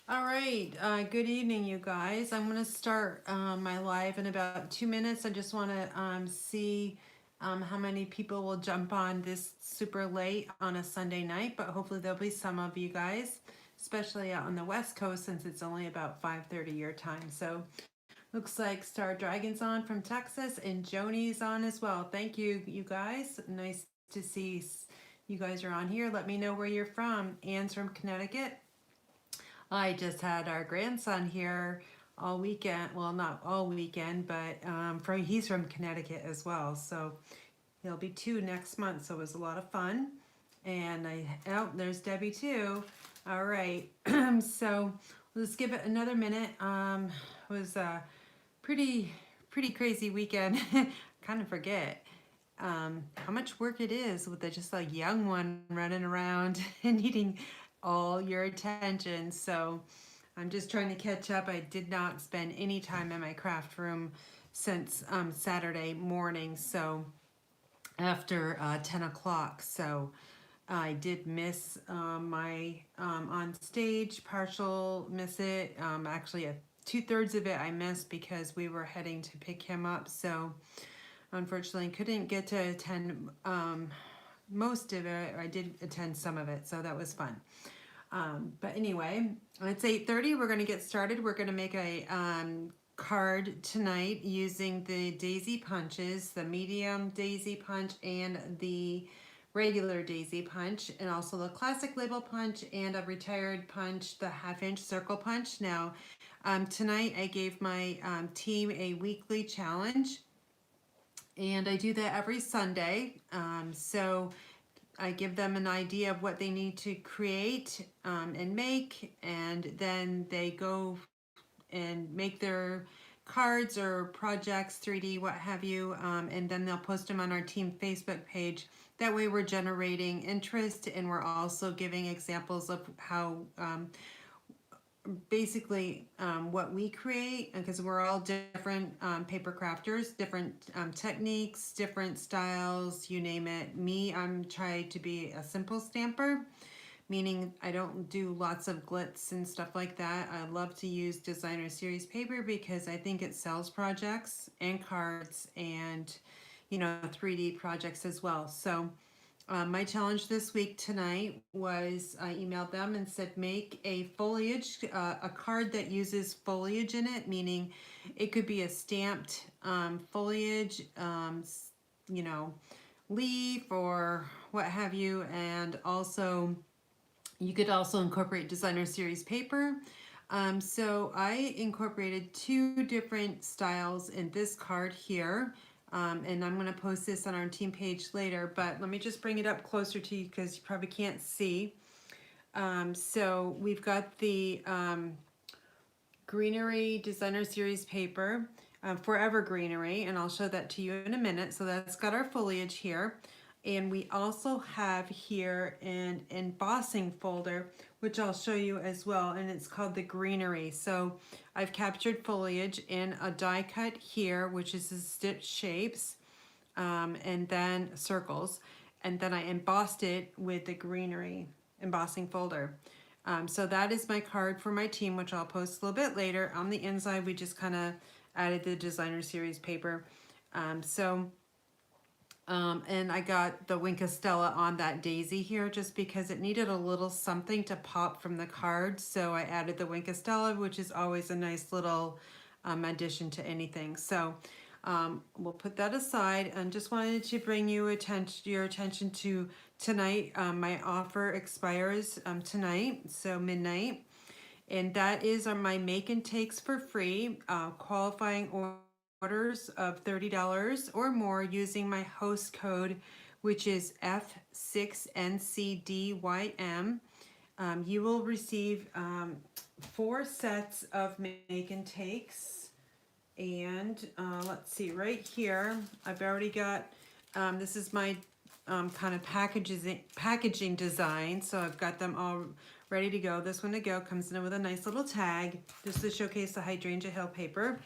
All right, good evening, you guys. I'm going to start my live in about 2 minutes. I just want to see how many people will jump on this super late on a Sunday night, but hopefully there'll be some of you guys, especially out on the West Coast since it's only about 5:30 your time. So looks like Star Dragon's on from Texas and Joni's on as well. Thank you, you guys. Nice to see you guys are on here. Let me know where you're from. Anne's from Connecticut. I just had our grandson here all weekend. Well, not all weekend, but he's from Connecticut as well. So he'll be 2 next month. So it was a lot of fun. And there's Debbie too. All right. So let's give it another minute. It was a pretty crazy weekend. Kind of forget how much work it is with just a young one running around and needing all your attention. So I'm just trying to catch up. I did not spend any time in my craft room since Saturday morning, so after 10 o'clock. So I did miss my on stage, partial miss it. Actually, 2/3 of it I missed because we were heading to pick him up. So unfortunately, couldn't get to attend most of it. I did attend some of it, so that was fun. But anyway, it's 8:30. We're going to get started. We're going to make a card tonight using the daisy punches, the medium daisy punch and the regular daisy punch, and also the classic label punch and a retired punch, the 1/2 inch circle punch. Now, tonight I gave my team a weekly challenge, and I do that every Sunday. So I give them an idea of what they need to create and make, and then they go and make their cards or projects, 3D, what have you, and then they'll post them on our team Facebook page. That way we're generating interest, and we're also giving examples of how basically what we create, because we're all different paper crafters, different techniques, different styles, you name it. Me, I'm trying to be a simple stamper, meaning I don't do lots of glitz and stuff like that. I love to use designer series paper because I think it sells projects and cards and 3D projects as well. So my challenge this week tonight was I emailed them and said make a foliage, a card that uses foliage in it, meaning it could be a stamped foliage, leaf or what have you, and also you could also incorporate designer series paper. So I incorporated 2 different styles in this card here. And I'm going to post this on our team page later, but let me just bring it up closer to you because you probably can't see. So we've got the Greenery Designer Series paper, Forever Greenery, and I'll show that to you in a minute. So that's got our foliage here. And we also have here an embossing folder, which I'll show you as well, and it's called the Greenery. So I've captured foliage in a die cut here, which is the stitch shapes, and then circles, and then I embossed it with the Greenery embossing folder. So that is my card for my team, which I'll post a little bit later. On the inside, we just kind of added the designer series paper. And I got the Wink of Stella on that daisy here just because it needed a little something to pop from the card. So I added the Wink of Stella, which is always a nice little addition to anything. So we'll put that aside, and just wanted to bring your attention to tonight. My offer expires tonight, so midnight. And that is my make and takes for free, qualifying orders of $30 or more using my host code, which is F6NCDYM. You will receive 4 sets of make and takes. And let's see, right here, I've already got, this is my kind of packaging design. So I've got them all ready to go. This one to go comes in with a nice little tag just to showcase the Hydrangea Hill paper.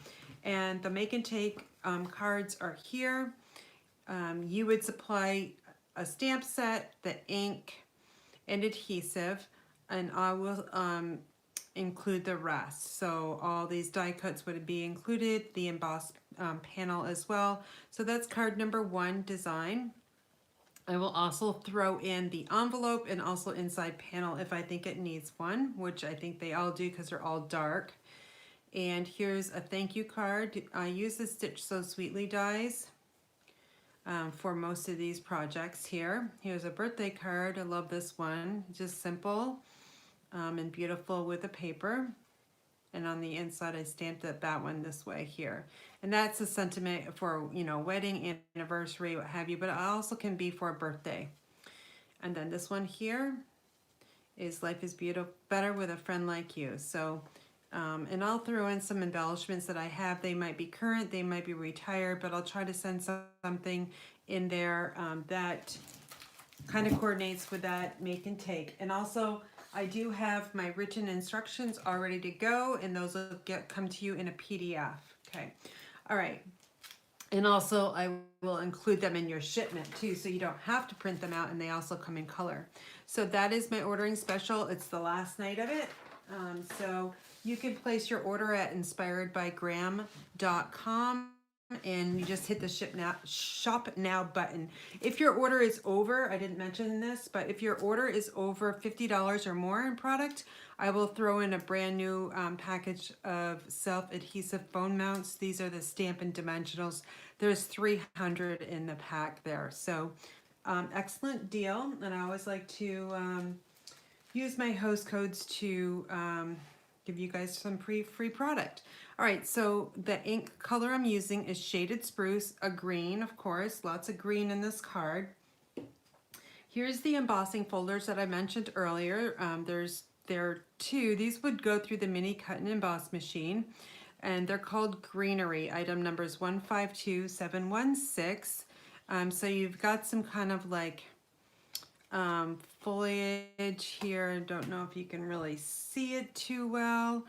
And the make and take cards are here. You would supply a stamp set, the ink, and adhesive, and I will include the rest. So all these die cuts would be included, the embossed panel as well. So that's card number 1, design. I will also throw in the envelope and also inside panel if I think it needs one, which I think they all do because they're all dark. And here's a thank you card. I use the Stitch So Sweetly dies for most of these projects here. Here's a birthday card. I love this one. Just simple and beautiful with the paper. And on the inside, I stamped that one this way here. And that's a sentiment for, you know, wedding, anniversary, what have you, but it also can be for a birthday. And then this one here is life is beautiful, better with a friend like you. So, and I'll throw in some embellishments that I have. They might be current, they might be retired, but I'll try to send something in there that kind of coordinates with that make and take. And also, I do have my written instructions all ready to go, and those will come to you in a PDF. Okay, all right. And also, I will include them in your shipment too, so you don't have to print them out, and they also come in color. So that is my ordering special. It's the last night of it. So you can place your order at inspiredbygram.com. And you just hit the shop now button. If your order is over, I didn't mention this, but if your order is over $50 or more in product, I will throw in a brand new package of self-adhesive phone mounts. These are the Stampin' Dimensionals. There's 300 in the pack there. So excellent deal. And I always like to use my host codes to give you guys some free product. All right, so the ink color I'm using is Shaded Spruce, a green, of course, lots of green in this card. Here's the embossing folders that I mentioned earlier. There are 2. These would go through the mini cut and emboss machine, and they're called Greenery, item numbers 152716. So you've got some kind of like foliage here. I don't know if you can really see it too well.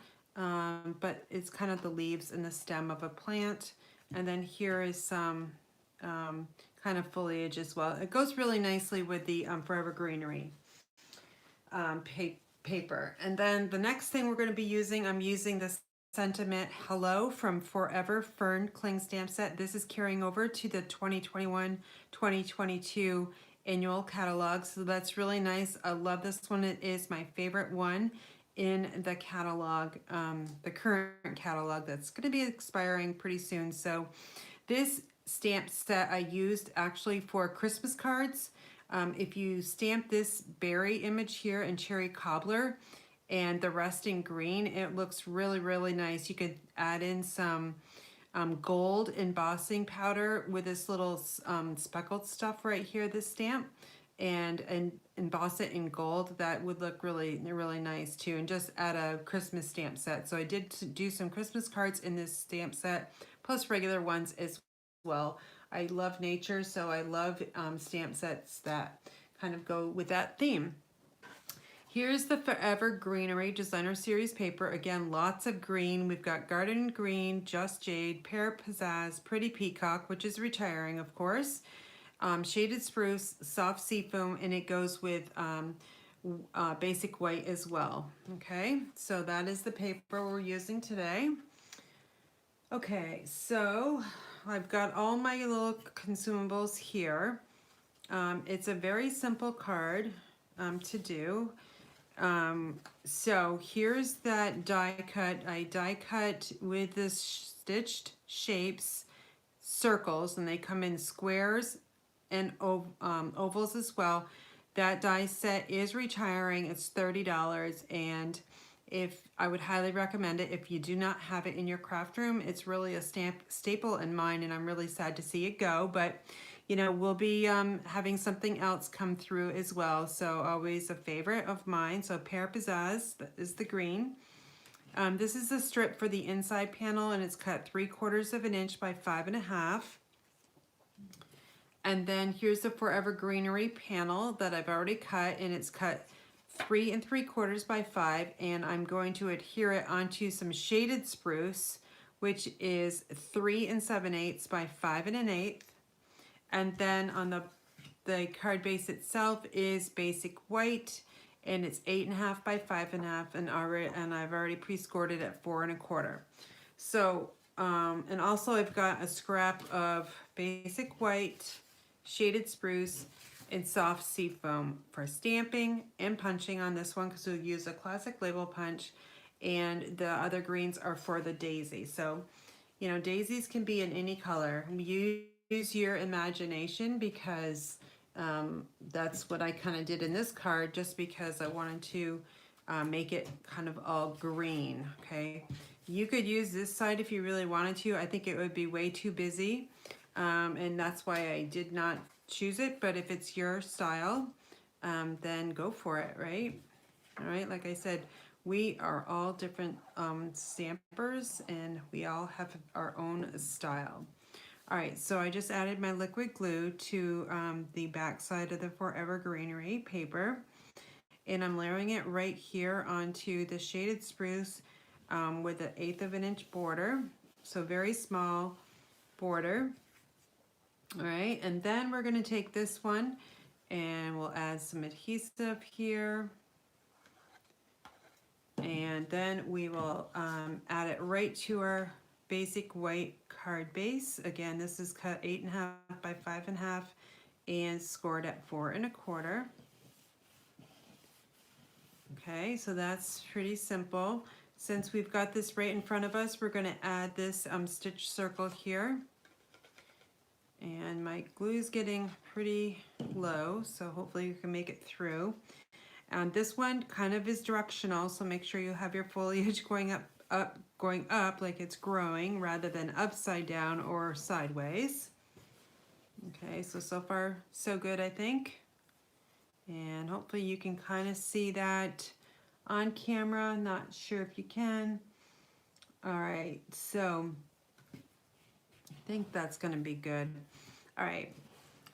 But it's kind of the leaves and the stem of a plant. And then here is some kind of foliage as well. It goes really nicely with the Forever Greenery paper. And then the next thing we're going to be using, I'm using this Sentiment Hello from Forever Fern Cling Stamp Set. This is carrying over to the 2021-2022 annual catalog. So that's really nice. I love this one. It is my favorite one in the catalog, the current catalog that's going to be expiring pretty soon. So this stamp set I used actually for Christmas cards. If you stamp this berry image here in Cherry Cobbler and the rest in green, it looks really, really nice. You could add in some gold embossing powder with this little speckled stuff right here, this stamp, and emboss it in gold. That would look really, really nice too, and just add a Christmas stamp set. So I did do some Christmas cards in this stamp set, plus regular ones as well. I love nature, so I love stamp sets that kind of go with that theme. Here's the Forever Greenery Designer Series paper. Again, lots of green. We've got Garden Green, Just Jade, Pear Pizzazz, Pretty Peacock, which is retiring, of course, Shaded Spruce, Soft Seafoam, and it goes with basic white as well. Okay, so that is the paper we're using today. Okay, so I've got all my little consumables here. It's a very simple card to do. So here's that die cut. I die cut with the stitched shapes, circles, and they come in squares and ovals as well. That die set is retiring. It's $30, and I would highly recommend it if you do not have it in your craft room. It's really a staple in mine, and I'm really sad to see it go, but you know, we'll be having something else come through as well. So always a favorite of mine. So Pear Pizzazz, that is the green. This is the strip for the inside panel, and it's cut 3/4 of an inch by 5.5. And then here's the Forever Greenery panel that I've already cut, and it's cut 3 3/4 by 5, and I'm going to adhere it onto some Shaded Spruce, which is 3 7/8 by 5 1/8. And then on the card base itself is basic white, and it's 8.5 by 5.5, and I've already pre-scored it at 4.25. So, and also I've got a scrap of basic white, shaded spruce, and soft seafoam for stamping and punching on this one, because we'll use a classic label punch, and the other greens are for the daisy. So, you know, daisies can be in any color. Use your imagination, because that's what I kind of did in this card, just because I wanted to make it kind of all green, okay? You could use this side if you really wanted to. I think it would be way too busy, and that's why I did not choose it, but if it's your style, then go for it, right? All right, like I said, we are all different stampers, and we all have our own style. All right, so I just added my liquid glue to the back side of the Forever Greenery paper, and I'm layering it right here onto the shaded spruce with an 1/8 of an inch border, so very small border. All right, and then we're gonna take this one and we'll add some adhesive here. And then we will add it right to our basic white card base. Again, this is cut 8.5 by 5.5 and scored at 4.25. Okay, so that's pretty simple. Since we've got this right in front of us, we're gonna add this stitch circle here. And my glue is getting pretty low, so hopefully you can make it through. And this one kind of is directional, so make sure you have your foliage going up like it's growing, rather than upside down or sideways. Okay, so far so good, I think. And hopefully you can kind of see that on camera. Not sure if you can. All right, so I think that's gonna be good. All right,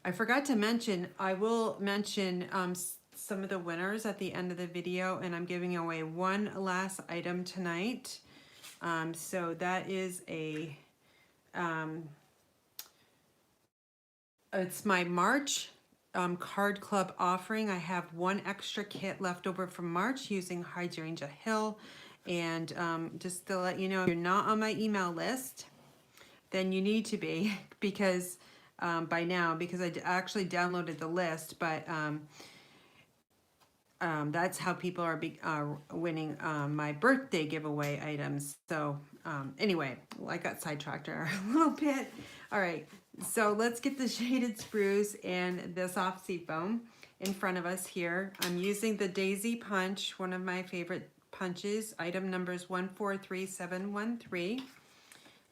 I forgot to mention, I will mention some of the winners at the end of the video, and I'm giving away one last item tonight. So that is it's my March card club offering. I have one extra kit left over from March using Hydrangea Hill. And just to let you know, if you're not on my email list, then you need to be, because by now, because I actually downloaded the list, but that's how people are winning my birthday giveaway items. So anyway, I got sidetracked a little bit. All right, so let's get the shaded spruce and the soft seafoam in front of us here. I'm using the Daisy Punch, one of my favorite punches. Item number is 143713.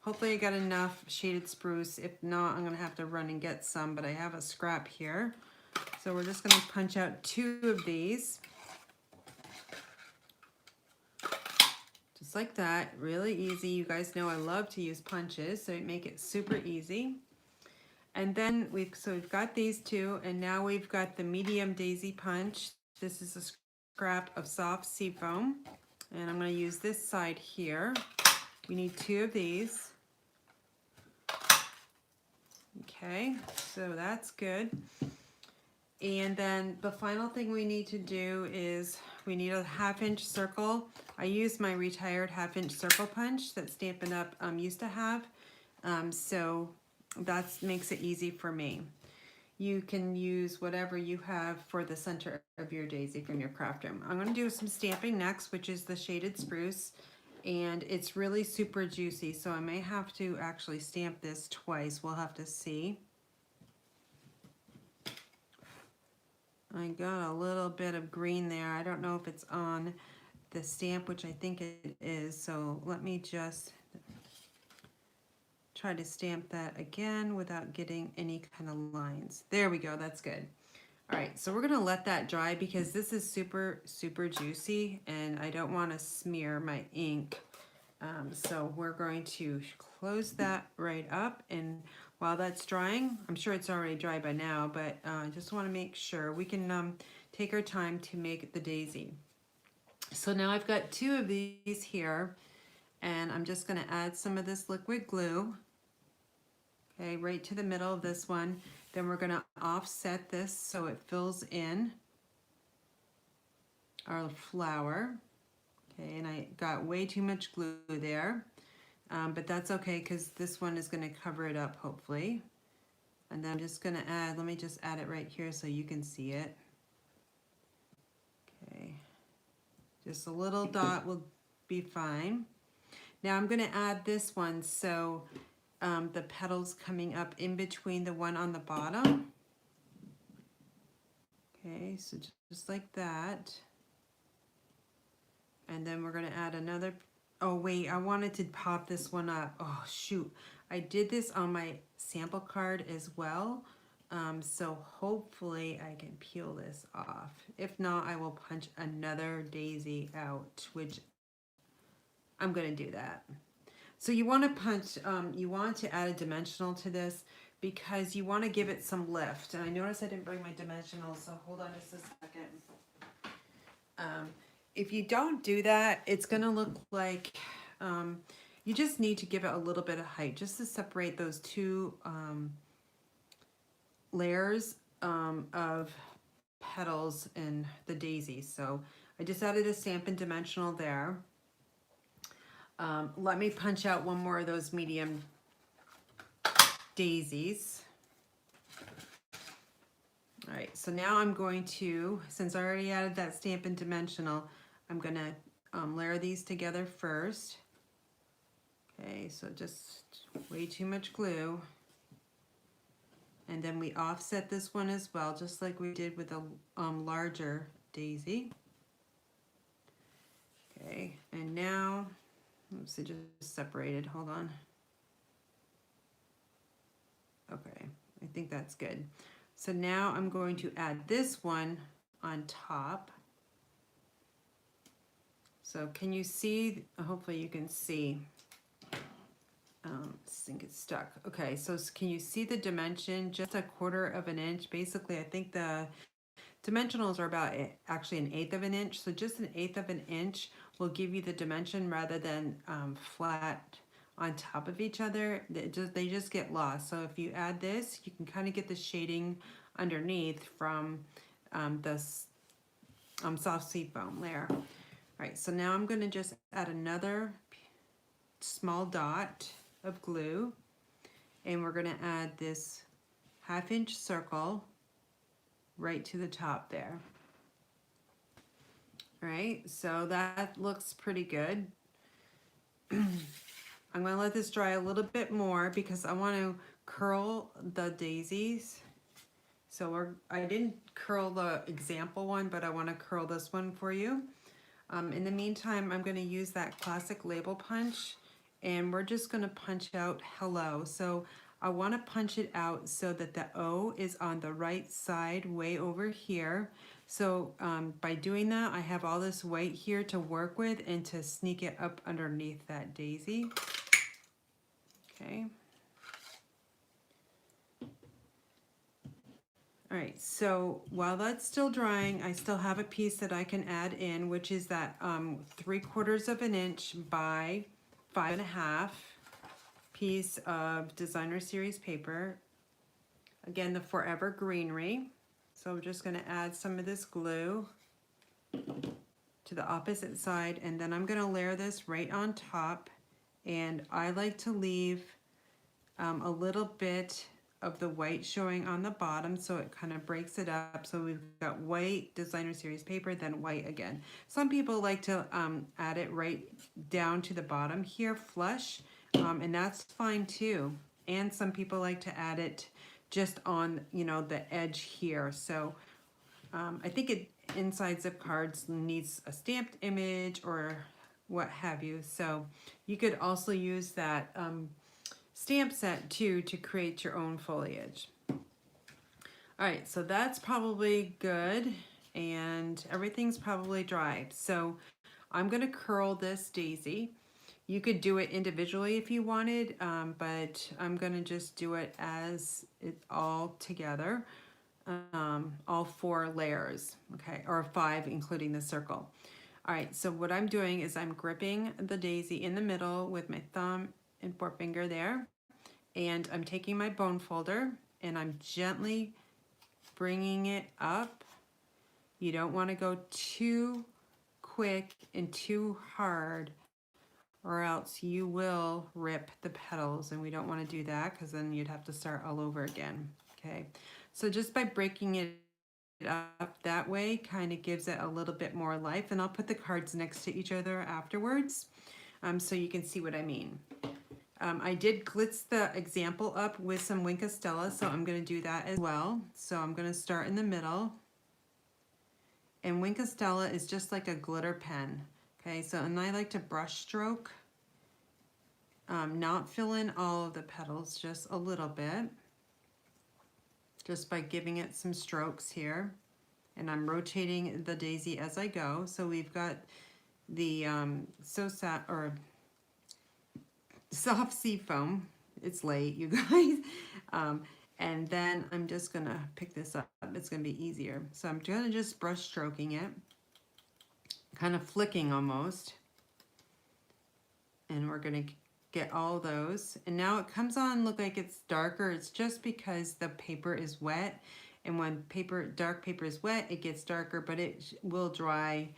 Hopefully I got enough shaded spruce. If not, I'm gonna have to run and get some, but I have a scrap here. So we're just gonna punch out 2 of these. Just like that, really easy. You guys know I love to use punches, so make it super easy. And then we've got these 2, and now we've got the medium daisy punch. This is a scrap of soft seafoam, and I'm gonna use this side here. We need 2 of these. Okay, so that's good. And then the final thing we need to do is we need a 1/2 inch circle. I use my retired 1/2 inch circle punch that Stampin' Up! Used to have. So that makes it easy for me. You can use whatever you have for the center of your daisy from your craft room. I'm gonna do some stamping next, which is the shaded spruce. And it's really super juicy, so I may have to actually stamp this twice. We'll have to see. I got a little bit of green there. I don't know if it's on the stamp, which I think it is. So let me just try to stamp that again without getting any kind of lines. There we go, that's good. All right, so we're gonna let that dry because this is super, super juicy and I don't wanna smear my ink. So we're going to close that right up, and while that's drying, I'm sure it's already dry by now, but I just wanna make sure we can take our time to make the daisy. So now I've got 2 of these here, and I'm just gonna add some of this liquid glue, okay, right to the middle of this one. Then we're gonna offset this so it fills in. our flower. Okay, and I got way too much glue there, but that's okay because this one is going to cover it up hopefully. And then I'm just going to add, let me just add it right here so you can see it. Okay, just a little dot will be fine. Now I'm going to add this one, so the petals coming up in between the one on the bottom. Okay, so just like that. And then we're going to add another, oh wait, I wanted to pop this one up. Oh shoot, I did this on my sample card as well. So hopefully I can peel this off. If not, I will punch another daisy out, which I'm going to do that. So you want to punch, you want to add a dimensional to this because you want to give it some lift. And I noticed I didn't bring my dimensional, so hold on just a second. If you don't do that, it's going to look like you just need to give it a little bit of height just to separate those two layers of petals in the daisy. So I just added a Stampin' dimensional there. Let me punch out one more of those medium daisies. All right, so now I'm going to, since I already added that Stampin' dimensional, I'm going to layer these together first. Okay, so just way too much glue. And then we offset this one as well, just like we did with the larger daisy. Okay, and now, oops, it just separated, hold on. Okay, I think that's good. So now I'm going to add this one on top. So can you see, hopefully you can see, I think it's stuck. Okay, so can you see the dimension? Just 1/4 of an inch. Basically, I think the dimensionals are about actually 1/8 of an inch. So just 1/8 of an inch will give you the dimension rather than flat on top of each other. They just get lost. So if you add this, you can kind of get the shading underneath from this soft seafoam layer. All right, so now I'm going to just add another small dot of glue, and we're going to add this 1/2 inch circle right to the top there. All right, so that looks pretty good. I'm going to let this dry a little bit more because I want to curl the daisies. So I didn't curl the example one, but I want to curl this one for you. In the meantime, I'm going to use that classic label punch, and we're just going to punch out hello. So I want to punch it out so that the O is on the right side way over here. So by doing that, I have all this white here to work with and to sneak it up underneath that daisy. Okay. All right, so while that's still drying, I still have a piece that I can add in, which is that 3/4 of an inch by 5.5 piece of designer series paper. Again, the Forever Greenery. So I'm just going to add some of this glue to the opposite side, and then I'm going to layer this right on top. And I like to leave a little bit of the white showing on the bottom, so it kind of breaks it up. So we've got white designer series paper, then white again. Some people like to add it right down to the bottom here, flush, and that's fine too. And some people like to add it just on, you know, the edge here. So I think inside zip cards needs a stamped image or what have you. So you could also use that stamp set too to create your own foliage. All right, so that's probably good, and everything's probably dry. So I'm gonna curl this daisy. You could do it individually if you wanted, but I'm gonna just do it as it all together, all 4 layers, okay, or 5 including the circle. All right, so what I'm doing is I'm gripping the daisy in the middle with my thumb and forefinger there, and I'm taking my bone folder and I'm gently bringing it up. You don't want to go too quick and too hard, or else you will rip the petals, and we don't want to do that because then you'd have to start all over again. Okay, so just by breaking it up that way kind of gives it a little bit more life, and I'll put the cards next to each other afterwards so you can see what I mean. I did glitz the example up with some Wink of Stella, so I'm going to do that as well. So I'm going to start in the middle. And Wink of Stella is just like a glitter pen. Okay, so and I like to brush stroke, not fill in all of the petals, just a little bit, just by giving it some strokes here. And I'm rotating the daisy as I go. So we've got the soft sea foam. It's late, you guys. And then I'm just gonna pick this up. It's gonna be easier. So I'm gonna just brush stroking it, kind of flicking almost. And we're gonna get all those. And now it comes on, look like it's darker. It's just because the paper is wet. And when dark paper is wet, it gets darker, but it will dry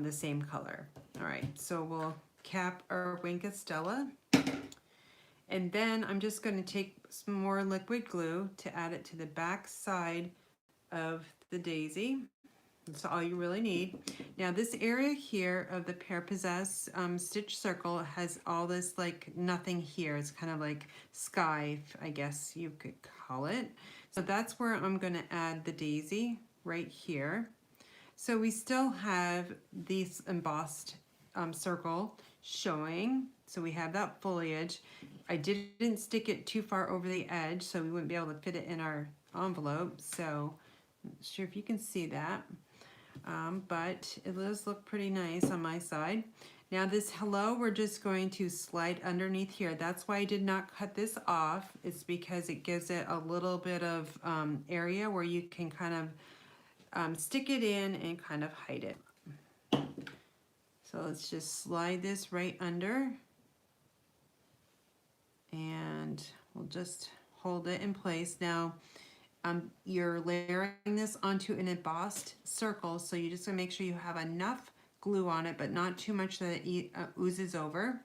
the same color. All right, so we'll cap our Wink of Stella. And then I'm just going to take some more liquid glue to add it to the back side of the daisy. That's all you really need. Now this area here of the Pear Possess stitch circle has all this like nothing here. It's kind of like sky, I guess you could call it. So that's where I'm going to add the daisy right here. So we still have this embossed circle showing. So we have that foliage. I didn't stick it too far over the edge, so we wouldn't be able to fit it in our envelope. So I'm not sure if you can see that, but it does look pretty nice on my side. Now this hello, we're just going to slide underneath here. That's why I did not cut this off. It's because it gives it a little bit of area where you can kind of stick it in and kind of hide it. So let's just slide this right under, and we'll just hold it in place. Now you're layering this onto an embossed circle, so you just want to make sure you have enough glue on it, but not too much that it oozes over.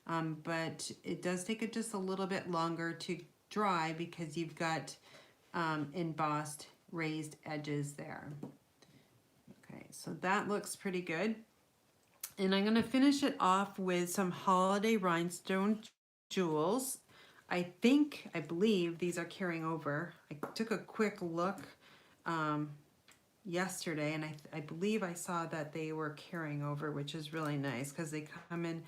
But it does take it just a little bit longer to dry because you've got embossed raised edges there. Okay, so that looks pretty good. And I'm going to finish it off with some holiday rhinestone jewels. I believe these are carrying over. I took a quick look yesterday, and I believe I saw that they were carrying over, which is really nice because they come in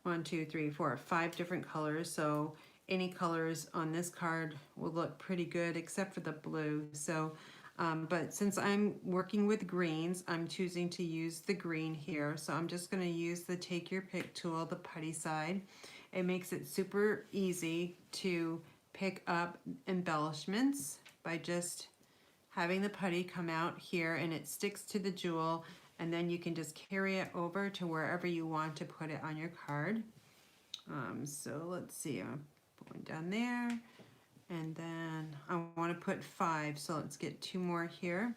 1, 2, 3, 4, 5 different colors. So any colors on this card will look pretty good except for the blue. So but since I'm working with greens, I'm choosing to use the green here. So I'm just going to use the Take Your Pick tool, the putty side. It makes it super easy to pick up embellishments by just having the putty come out here, and it sticks to the jewel, and then you can just carry it over to wherever you want to put it on your card. So let's see, I'm going down there. And then I want to put 5, so let's get 2 more here.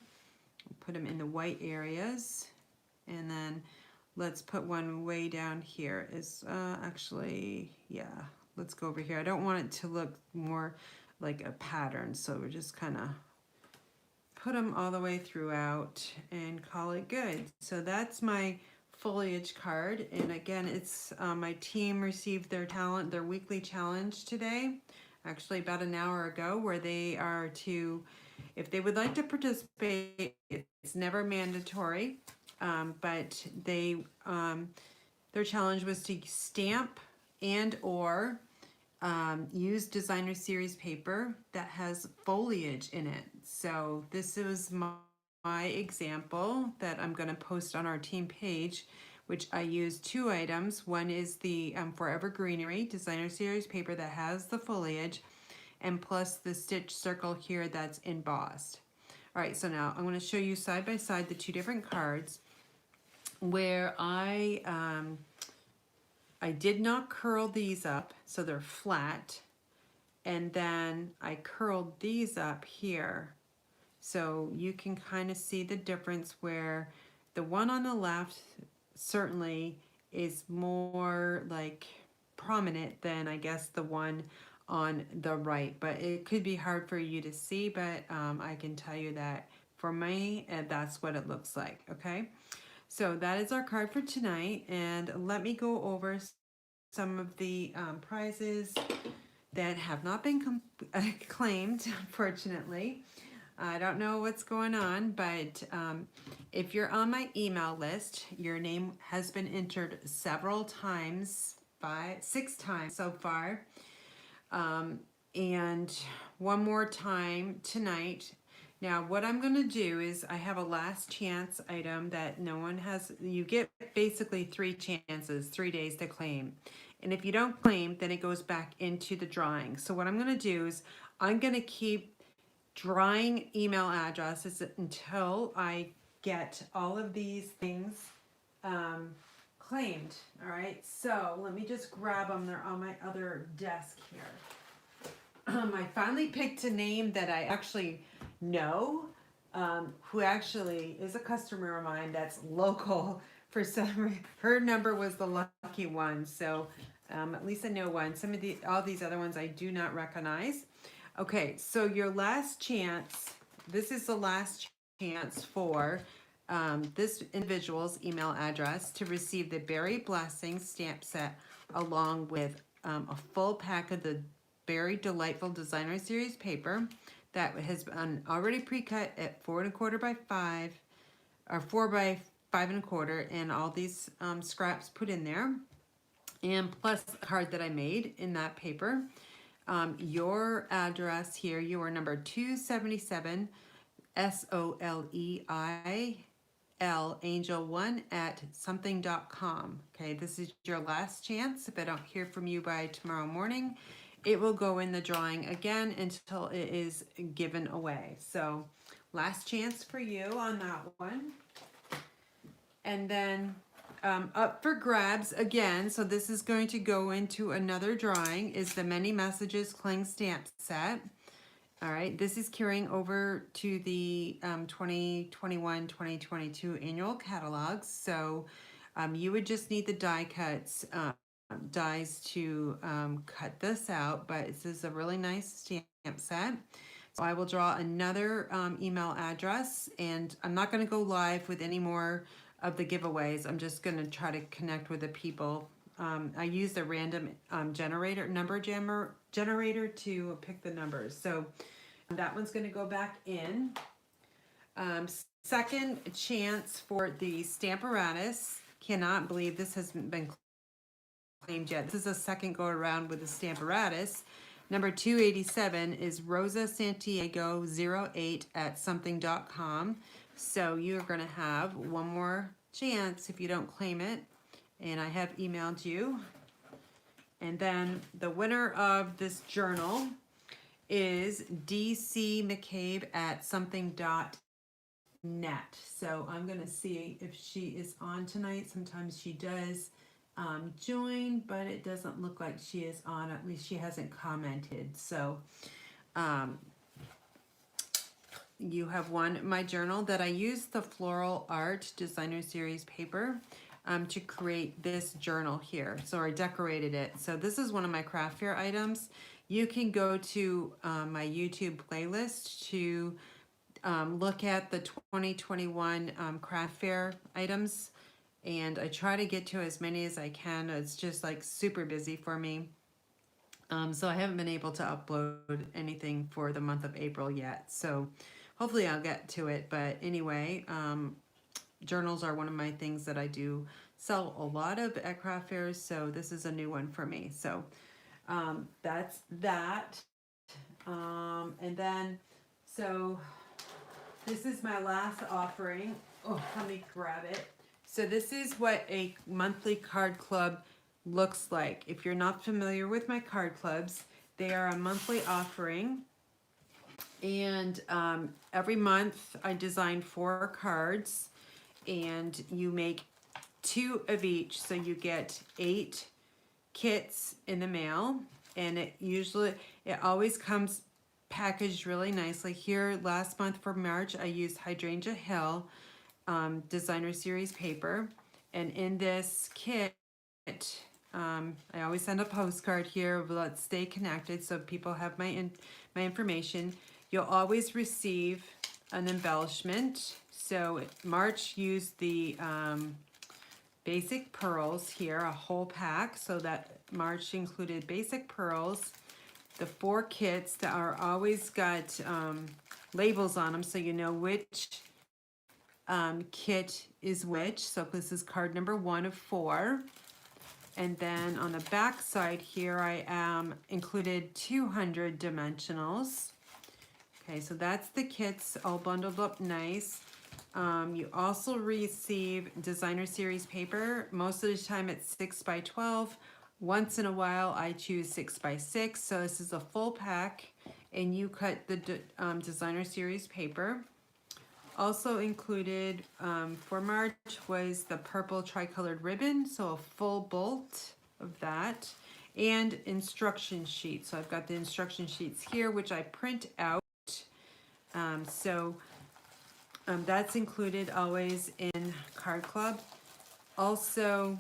Put them in the white areas, and then let's put one way down here. Actually, yeah, let's go over here. I don't want it to look more like a pattern, so we're just kind of put them all the way throughout and call it good. So that's my foliage card, and again, it's my team received their weekly challenge today. Actually about an hour ago, where they are to, if they would like to participate, it's never mandatory, but they their challenge was to stamp and or use designer series paper that has foliage in it. So this is my example that I'm going to post on our team page, which I use 2 items. One is the Forever Greenery designer series paper that has the foliage, and plus the stitch circle here that's embossed. All right, so now I'm going to show you side by side the 2 different cards where I did not curl these up, so they're flat, and then I curled these up here. So you can kind of see the difference where the one on the left, certainly is more like prominent than I guess the one on the right, but it could be hard for you to see, but I can tell you that for me, that's what it looks like, okay? So that is our card for tonight, and let me go over some of the prizes that have not been claimed, unfortunately. I don't know what's going on, but if you're on my email list, your name has been entered several times, 6 times so far. And one more time tonight. Now, what I'm going to do is I have a last chance item that no one has. You get basically 3 chances, 3 days to claim. And if you don't claim, then it goes back into the drawing. So what I'm going to do is I'm going to keep drawing email addresses until I get all of these things claimed. All right, so let me just grab them. They're on my other desk here. I finally picked a name that I actually know, who actually is a customer of mine that's local for some reason. Her number was the lucky one, so at least I know one. Some of all these other ones I do not recognize. Okay, so your last chance, this is the last chance for this individual's email address to receive the Berry Blessing stamp set along with a full pack of the Berry Delightful Designer Series paper that has been already pre-cut at 4 1/4 by 5, or 4 by 5 1/4, and all these scraps put in there, and plus the card that I made in that paper. Your address here, you are number 277 SOLEIL Angel 1 at something.com. Okay, this is your last chance. If I don't hear from you by tomorrow morning, it will go in the drawing again until it is given away. So last chance for you on that one. And then up for grabs again, so this is going to go into another drawing, is the Many Messages Cling Stamp Set. All right, this is carrying over to the 2021-2022 annual catalogs. So you would just need the die cuts, dies to cut this out, but this is a really nice stamp set. So I will draw another email address, and I'm not going to go live with any more of the giveaways. I'm just going to try to connect with the people. I used a random number generator to pick the numbers. So that one's going to go back in. Second chance for the Stamparatus. Cannot believe this hasn't been claimed yet. This is a second go around with the Stamparatus. Number 287 is Rosa Santiago 08 at something.com. So you're going to have one more chance if you don't claim it. And I have emailed you. And then the winner of this journal is DC McCabe at something.net. So I'm going to see if she is on tonight. Sometimes she does join, but it doesn't look like she is on. At least she hasn't commented. So you have won my journal that I used the Floral Art Designer Series paper to create this journal here. So I decorated it. So this is one of my craft fair items. You can go to my YouTube playlist to look at the 2021 craft fair items. And I try to get to as many as I can. It's just like super busy for me. So I haven't been able to upload anything for the month of April yet. So hopefully I'll get to it. But anyway, journals are one of my things that I do sell a lot of at craft fairs. So this is a new one for me. So that's that. And then, so this is my last offering. Oh, let me grab it. So this is what a monthly card club looks like. If you're not familiar with my card clubs, they are a monthly offering. And every month I design 4 cards, and you make 2 of each. So you get 8 kits in the mail, and it always comes packaged really nicely. Here last month for March I used Hydrangea Hill Designer Series paper, And in this kit, I always send a postcard here of let's stay connected so people have my information. You'll always receive an embellishment. So March used the basic pearls here, a whole pack. So that March included basic pearls, the 4 kits that are always got labels on them so you know which kit is which. So this is card number 1 of 4. And then on the back side here, I included 200 dimensionals. Okay, so that's the kits all bundled up nice. You also receive designer series paper. Most of the time it's 6 by 12. Once in a while I choose 6 by 6. So this is a full pack and you cut the designer series paper. Also included for March was the purple tricolored ribbon, so a full bolt of that, and instruction sheets. So I've got the instruction sheets here, which I print out. That's included always in Card Club. Also,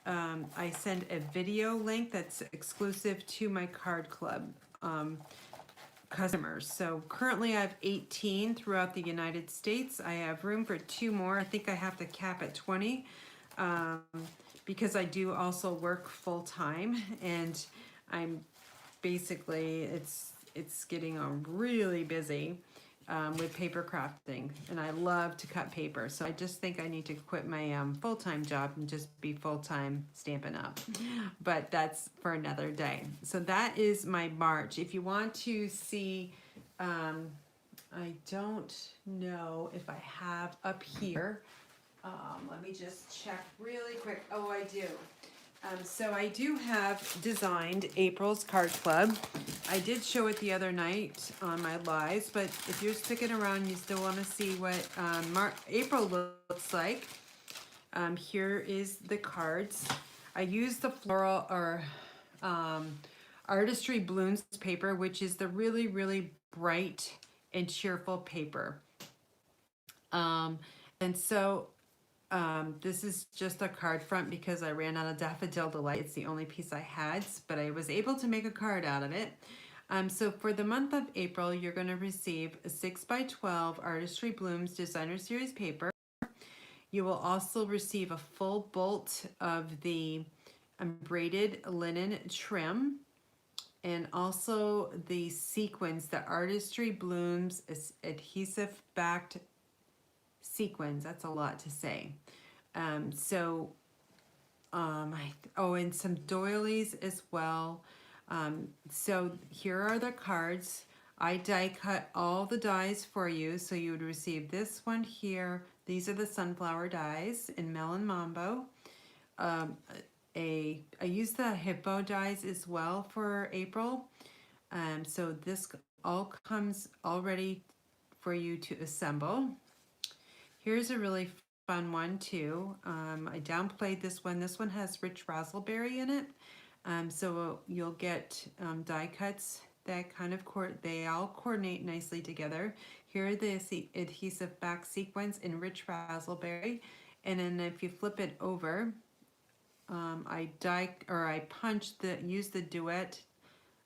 I send a video link that's exclusive to my Card Club customers. So currently I have 18 throughout the United States. I have room for 2 more. I think I have to cap at 20 because I do also work full time, and I'm basically, it's getting really busy with paper crafting, and I love to cut paper. So I just think I need to quit my full-time job and just be full-time Stampin' Up. But that's for another day. So that is my March. If you want to see, I don't know if I have up here. Let me just check really quick. Oh, I do. So I do have designed April's Card Club. I did show it the other night on my lives, but if you're sticking around, you still want to see what April looks like. Here is the cards. I used the floral or Artistry Blooms paper, which is the really, really bright and cheerful paper. And so this is just a card front because I ran out of Daffodil Delight. It's the only piece I had, but I was able to make a card out of it. So for the month of April, you're going to receive a 6 by 12 Artistry Blooms Designer Series paper. You will also receive a full bolt of the braided linen trim, and also the sequins, the Artistry Blooms adhesive backed sequins. That's a lot to say. And some doilies as well. So here are the cards. I die cut all the dies for you, so you would receive this one here. These are the sunflower dies in Melon Mambo. I used the hippo dies as well for April. So this all comes already for you to assemble. Here's a really fun one too. I downplayed this one. This one has rich raspberry in it. So you'll get die cuts that kind of they all coordinate nicely together. Here are the adhesive back sequins in rich raspberry. And then if you flip it over, I use the duet,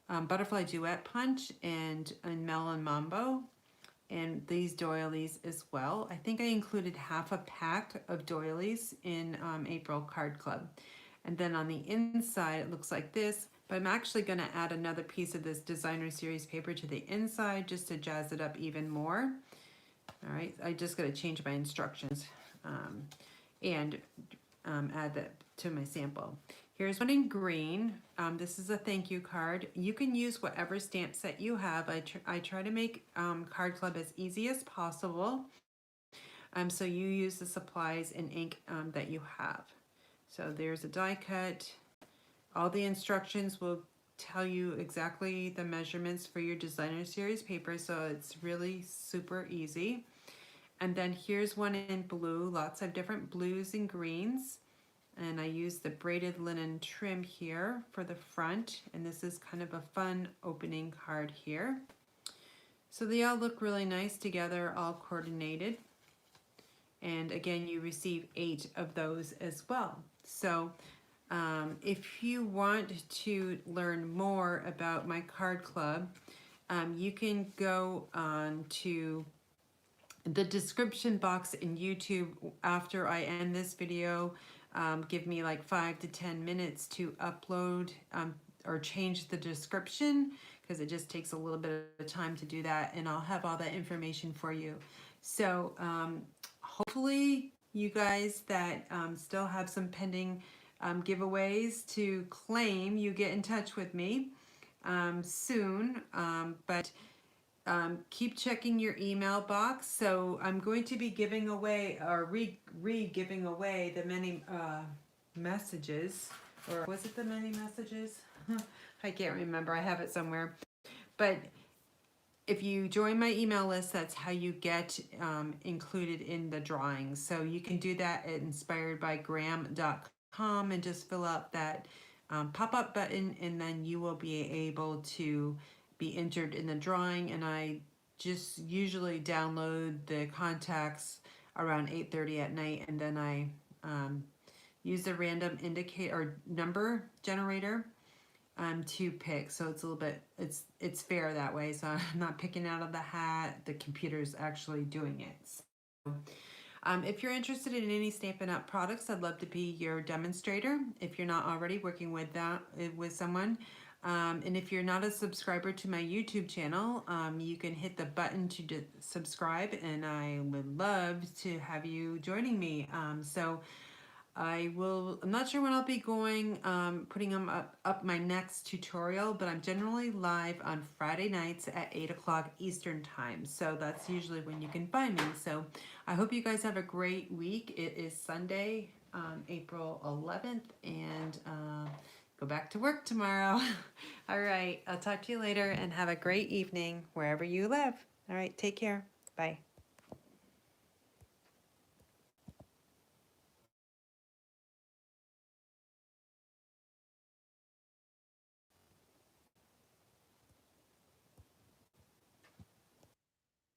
butterfly duet punch and melon mambo. And these doilies as well. I think I included half a pack of doilies in April Card Club. And then on the inside, it looks like this, but I'm actually gonna add another piece of this designer series paper to the inside just to jazz it up even more. All right, I just gotta change my instructions and add that to my sample. Here's one in green. This is a thank you card. You can use whatever stamp set you have. I try to make Card Club as easy as possible. So you use the supplies and ink that you have. So there's a die cut. All the instructions will tell you exactly the measurements for your designer series paper, so it's really super easy. And then here's one in blue, lots of different blues and greens. And I use the braided linen trim here for the front, and this is kind of a fun opening card here. So they all look really nice together, all coordinated. And again, you receive 8 of those as well. So if you want to learn more about my card club, you can go on to the description box in YouTube after I end this video. Give me like 5 to 10 minutes to upload or change the description, because it just takes a little bit of time to do that, and I'll have all that information for you. So hopefully you guys that still have some pending giveaways to claim, you get in touch with me soon, but keep checking your email box. So I'm going to be giving away or re-giving away the many messages, or was it the many messages? I can't remember, I have it somewhere. But if you join my email list, that's how you get included in the drawings. So you can do that at inspiredbygraham.com and just fill out that pop-up button, and then you will be able to be entered in the drawing. And I just usually download the contacts around 8:30 at night, and then I use the random indicator or number generator to pick. So it's a little bit, it's fair that way. So I'm not picking out of the hat, the computer's actually doing it. So, if you're interested in any Stampin' Up! Products, I'd love to be your demonstrator if you're not already working with that with someone. And if you're not a subscriber to my YouTube channel, you can hit the button to subscribe, and I would love to have you joining me. I'm not sure when I'll be going, putting them up my next tutorial, but I'm generally live on Friday nights at 8 o'clock Eastern time. So that's usually when you can find me. So I hope you guys have a great week. It is Sunday, April 11th, and go back to work tomorrow. All right, I'll talk to you later, and have a great evening wherever you live. All right, take care. Bye.